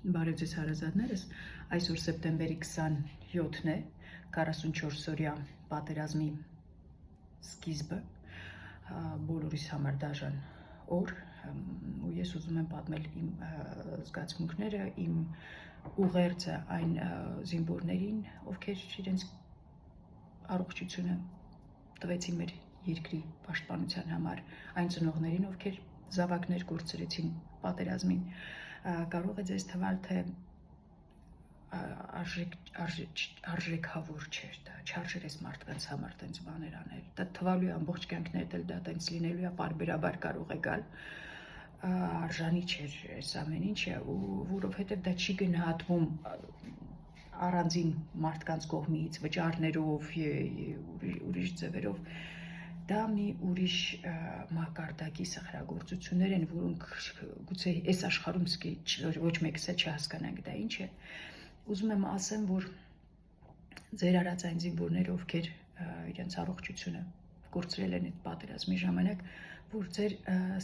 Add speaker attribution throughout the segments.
Speaker 1: Բարև ձեզ հարազատներս, այսօր սեպտեմբերի 27-ն է, 44-օրյա պատերազմի սկիզբը, բոլորիս համար դաժան օր, ու ես ուզում եմ պատմել իմ զգացմունքները, իմ ուղերձը այն զինվորներին, ովքեր իրենց առողջությունը տվեցին մեր երկրի պաշտպանության համար, այն ծնողներին, ովքեր զավակներ կորցրեցին պատերազմին, կարող է ձեզ թվալ, թե արժեքավոր չէր դա, չարժեր էս մարդկանց համար տենց բաներ անել, դա թվալու է ամբողջ կյանքներդ էլ դա տենց լինելու է, պարբերաբար կարող է գալ, արժանի չէր այս ամեն ինչը, որովհետև դա չի գնահատվում առանձին մարդկանց կողմից, վճարներով, ուրիշ ձևերով, դա մի ուրիշ մակարդակի սխրագործություններ են, որոնք գուցե այս աշխարհում ոչ մեկս է չհասկանանք դա ինչ է, ուզում եմ ասեմ, որ ձեր արած այն զինվորները, ովքեր իրենց առողջությունը կորցրել են այդ պատերազմի ժամանակ, որ ձեր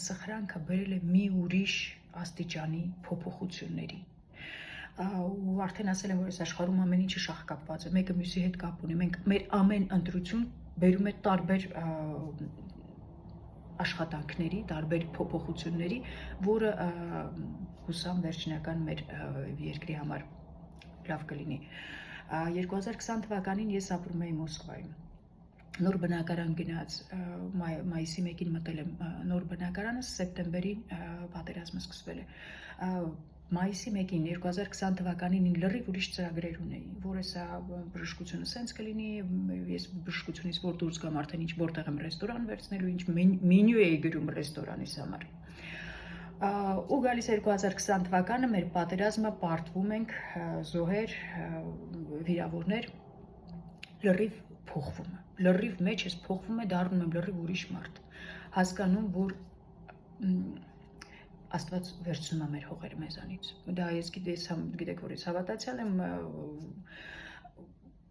Speaker 1: սխրանքը բերել է մի ուրիշ աստիճանի փոփոխությունների, ու արդեն ասել եմ, որ այս աշխարհում ամեն ինչը շաղկապված է, մեկը մյուսի հետ կապ ունի, մենք մեր ամեն ընտրություն բերում է տարբեր աշխատանքների, տարբեր փոփոխությունների, որը հուսամ վերջնական մեր երկրի համար լավ կլինի։ 2020 թվականին ես ապրում էի Մոսկվայում, նոր բնակարան գնաց, մայիսի 1-ին մտել եմ նոր բնակարանը, սեպտեմբերին պատերազմը սկսվել է։ Մայիսի 1-ին 2020 թվականին լրիվ ուրիշ ծրագրեր ունեի, որ սա բժշկությունը սենց կլինի, ես բժշկությունից որ դուրս գամ արդեն ինչ որտեղ եմ ռեստորան վերցնելու, ինչ մենյու էի գրում ռեստորանիս համար։ Ու գալիս 2020 թվականը մեր պատերազմը պարտվում ենք, զոհեր, վիրավորներ, լրիվ փոխվում է, լրիվ մեջ ես փոխվում է, դառնում եմ լրիվ ուրիշ մարդ, հասկանում, որ Աստված վերցնում է մեր հողերը մեզանից, դա ես գիտեք, որ ես հավատացյալ եմ,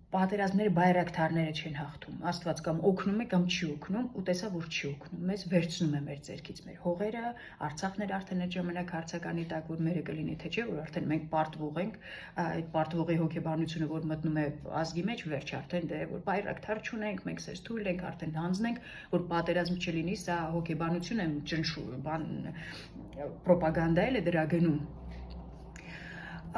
Speaker 1: պատերազմները բայրակթարները չեն հաղթում, Աստված կամ օգնում է, կամ չի օգնում, ու տեսա, որ չի օգնում, մեզ վերցնում է մեր ձեռքից մեր հողերը, Արցախն էր արդեն այդ ժամանակ հարցականի տակ, որ մերը կլինի, թե չէ, որ արդեն մենք պարտվող ենք, այդ պարտվողի հոգեբանությունը, որ մտնում է ազգի մեջ, վերջ արդեն դե, որ բայրակթար չունենք, մենք սես թույլ ենք, արդեն հանձնենք, որ պատերազմ չլինի, սա հոգեբանություն է, պրոպագանդա էլ է դրա գնում,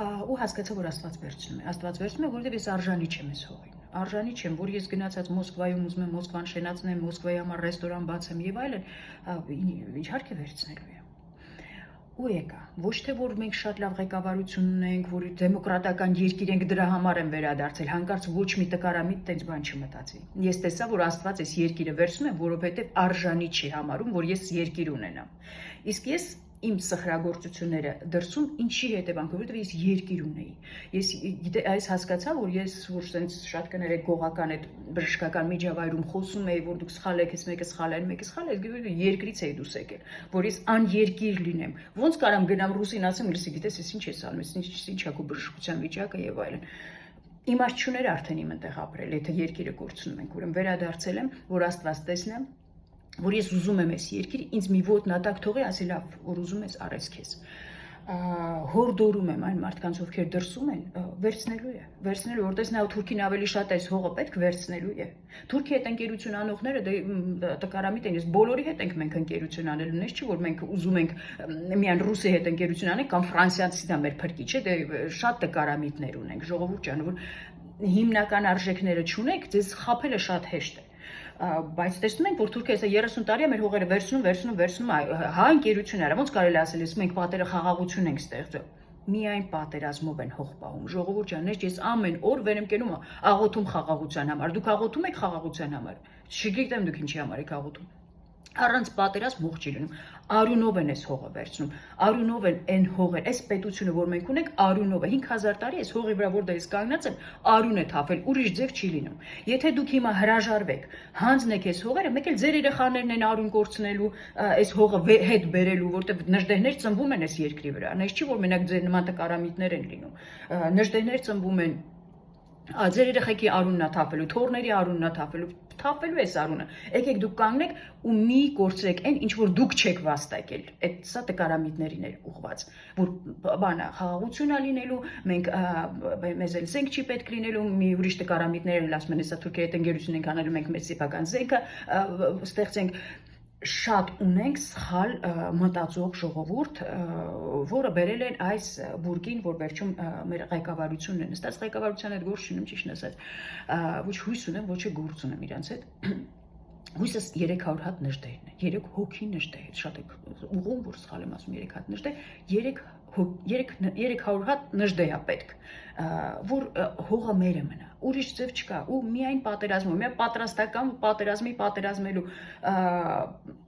Speaker 1: ու հասկացա, որ Աստված վերցնում է, որովհետև ես արժանի չեմ այս հողին, արժանի չեմ, որ ես գնացած Մոսկվայում ուզում եմ Մոսկվան շենացնեմ, Մոսկվայի համար ռեստորան բացեմ եւ այլն, իհարկե վերցնելու եմ։ Ու եկա, ոչ թե որ մենք շատ լավ ղեկավարություն ունենք, որ դեմոկրատական երկիր ենք, դրա համար եմ վերադարձել, հանկարծ ոչ մի տկարամիտ տենց բան չմտածի։ Ես տեսա, որ Աստված այս երկիրը վերցնում է, որովհետև արժանի չի համարում, որ ես երկիր ունենամ։ Իսկ ես իմ սխրագործությունները դրսում ինչի հետևանքով, որովհետև ես երկիր ունեի։ Ես հասկացա, որ ես որ sense շատ կներեք գողական այդ բժշկական միջավայրում խոսում էի, որ դուք սխալ եք, մեկը սխալ է, մեկը սխալ է, ես երկրից էի դուրս եկել, որ ես աներկիր լինեմ։ Ոնց կարամ գնամ ռուսին ասեմ, լսի, գիտես, ես ինչ ես անում, ինչ ա քո բժշկության վիճակը եւ այլն։ Իմաստ չուներ արդեն իմ այնտեղ ապրել, եթե երկիրը կորցնում ենք, ուրեմն վերադարձել եմ, որ Աստված տեսնեմ, որ ես ուզում եմ այս երկիր, ինձ մի ոտնատակ թողի, ասի լավ, որ ուզում ես արես քեզ։ Հորդորում եմ այն մարդկանց, ովքեր դրսում են, վերցնելու է, որտես նա Թուրքին ավելի շատ այս հողը պետք վերցնելու է։ Թուրքի հետ ընկերություն անողները տկարամիտ են, ես բոլորի հետ ենք մենք ընկերություն անելու, նես չի, որ մենք ուզում ենք միայն ռուսի հետ ընկերություն անենք կամ ֆրանսիացի դա մեր փրկիչ է, դե շատ տկարամիտներ ունենք, ժողովուրդ ջան, որ հիմնական արժեքները չունեք, ձեզ խաբելը շատ հեշտ է։ Բայց տեսնում ենք, որ Թուրքիա 30 տարի է մեր հողերը վերցնում, հա ընկերություն արա, ոնց կարելի ասել, մենք պատերը խաղաղություն ենք ստեղծել։ Միայն պատերազմով են հող պահում, ժողովուրդ ջան, ես ամեն օր վեր եմ կենում աղոթում խաղաղության համար, դուք աղոթում եք խաղաղության համար, չգիտեմ դուք ինչի համար եք աղոթում, առանց պատերազմ հող չի լինում, արյունով են այս հողը վերցնում, արյունով են այն հողեր, այս պետությունը, որ մենք ունենք, արյունով է, 5000 տարի այս հողի վրա, որտեղ ես կանգնած եմ, արյուն է թափել, ուրիշ ձև չի լինում։ Եթե դուք հիմա հրաժարվեք, հանձնեք այս հողերը, մեկ էլ ձեր երեխաներն են արյուն կորցնելու, այս հողը հետ բերելու, որտեղ նժդեհներ ծնվում են այս երկրի վրա, նես չի, որ մենակ ձեր նման տկարամիտներ են լինում, նժդեհներ ծնվում են Ձեր երեխեքի արունն է թափելու, թորների արունն է թափելու էս արունը։ Եկեք դուք կանգնեք ու մի կորցրեք այն, ինչ որ դուք չեք վաստակել։ Այդ սա տկարամիտներին է ուղված, որ բանը խաղաղություն է լինելու, մենք մեզ էլ զենք չի պետք լինելու, մի ուրիշ տկարամիտներ էլ ասում են, հեսա թուրքերի հետ ընկերություն ենք անելու, մենք մեր սեփական զենքը ստեղծենք։ Շատ ունենք սխալ մտածող ժողովուրդ, որը բերել են այս բուրգին, որ վերջում մեր ղեկավարությունն են նստած, ղեկավարության հետ գործ չունեմ, ճիշտն ասած, ոչ հույս ունեմ, ոչ է գործ ունեմ իրանց հետ։ Հույսս 300 հատ նժդեհն է, 3 հոգի նժդեհ է, շատ է ուղում, որ սխալ եմ ասում 3 հատ նժդեհ, 300 հատ նժդեհ է պետք, որ հողը մերը մնա, ուրիշ ձև չկա, ու միայն պատերազմում, միայն պատրաստական պատերազմելու,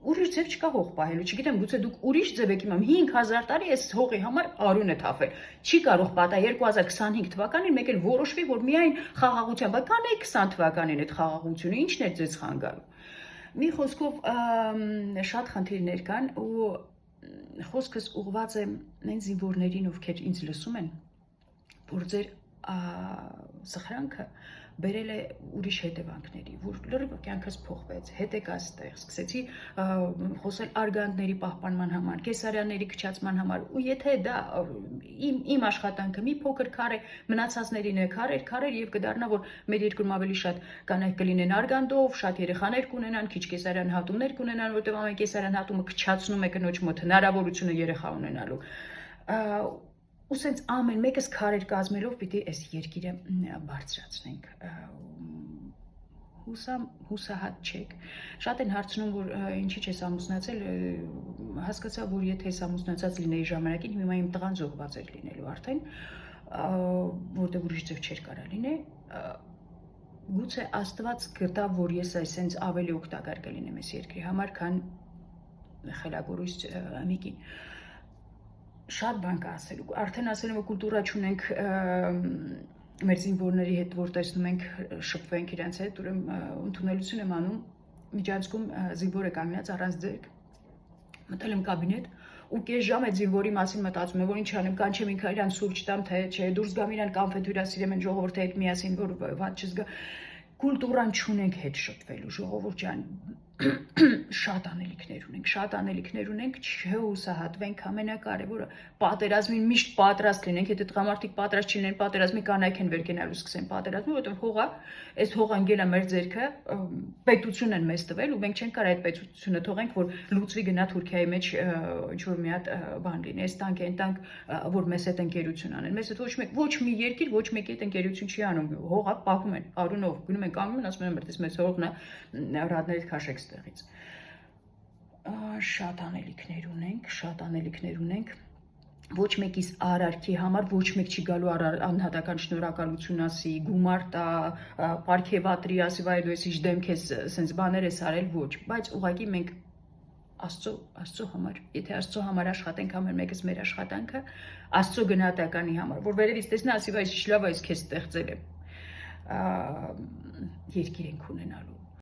Speaker 1: ուրիշ ձև չկա հող պահելու, չգիտեմ, գուցե դուք ուրիշ ձև եք իմամ, 5000 տարի այս հողի համար արուն է թափել, չի կարող պատա 2025 թվականին մեկ էլ որոշվի, որ միայն խաղաղության, բայց կանեք 20 թվականին այդ խաղաղությունը, ինչն է ձեզ խանգարում։ Մի խոսքով շատ խնդիրներ կան ու խոսքս ուղղված է այն զինվորներին, ովքեր ինձ լսում են, որ ձեր սխրանքը բերել է ուրիշ հետևանքների, որ լրիվ կյանքս փոխվեց, հետ եկա այստեղ, սկսեցի խոսել արգանդների պահպանման համար, կեսարյանների քչացման համար, ու եթե դա իմ աշխատանքը մի փոքր քար է, մնացածներին է քարեր եւ կդառնա, որ մեր երկրում ավելի շատ կանայք կլինեն արգանդով, շատ երեխաներ կունենան, քիչ կեսարյան հատումներ կունենան, որտեղ ամեն կեսարյան հատումը քչացնում է կնոջ մոտ հնարավորությունը երեխա ունենալու։ Ու սենց ամեն մեկս քարեր կազմելով պիտի այս երկիրը բարձրացնենք, հուսահատ չեք, շատ են հարցնում, որ ինչի չես ամուսնացել, հասկացա, որ եթե ես ամուսնացած լինեի ժամանակին, հիմա իմ տղան զոհված էր լինելու արդեն, որտեղ ուրիշ ձև չէր կարա լինի, գուցե Աստված գտա, որ ես այսենց ավելի օգտակար կլինեմ այս երկրի համար, քան խելագորույս ամիկին։ Շատ բան կա ասելու, արդեն ասել եմ, որ կուլտուրա չունենք մեր զինվորների հետ, որ տեսնում ենք, շփվենք իրանց հետ, ուրեմն ընդունելություն եմ անում, միջանցքում զինվորը կանգնած առանց ձեռք, մտել եմ կաբինետ ու կես ժամ այդ զինվորի մասին մտածում եմ, որ ինչ անեմ, կանչեմ ինքը իրան սուրճ տամ, թե չէ, դուրս գամ իրան կամֆետ հյուրասիրեմ այն ժողովրդի հետ միասին, որ վատ չզգա, կուլտուրան չունենք հետ շփվելու, ժողովուրդ ջան, շատ անելիքներ ունենք, չհուսահատվենք, ամենակարևորը պատերազմին միշտ պատրաստ լինենք, եթե տղամարդիկ պատրաստ չլինեն, պատերազմի կանայք են վեր գնալու սկսեն պատերազմը, որովհետև հողը, այս հողը ընկել է մեր ձեռքը, պետություն են մեզ տվել ու մենք չենք կարող այդ պետությունը թողենք, որ լուծվի գնա Թուրքիայի մեջ ինչ-որ մի հատ բան լինի, այս տանկ այն տանկ, որ մեզ հետ ընկերություն անեն, մեզ հետ ոչ մի երկիր, ոչ մեկի հետ ընկերություն չի անում, հողը պահում են, արունով գնում են կանգնում են, ասում են, բայց մեծ հողն է, ռադներից քաշեք ստեղից։ Շատ անելիքներ ունենք, ոչ մեկիս արարքի համար, ոչ մեկ չի գալու անհատական շնորհակալություն ասի, գումար տա, պարգևատրի, ասի, վայ դու ես ինչ դեմ քեզ սենց բաներ ես արել, ոչ, բայց ուղղակի մենք Աստծո համար, եթե Աստծո համար աշխատենք, ամեն մեկս մեր աշխատանքը, Աստծո գնահատականի համար, որ վերևից տեսնա, ասի, վայ, ինչ լավ է, ես քեզ ստեղծել եմ, երկիր ենք ունենալու։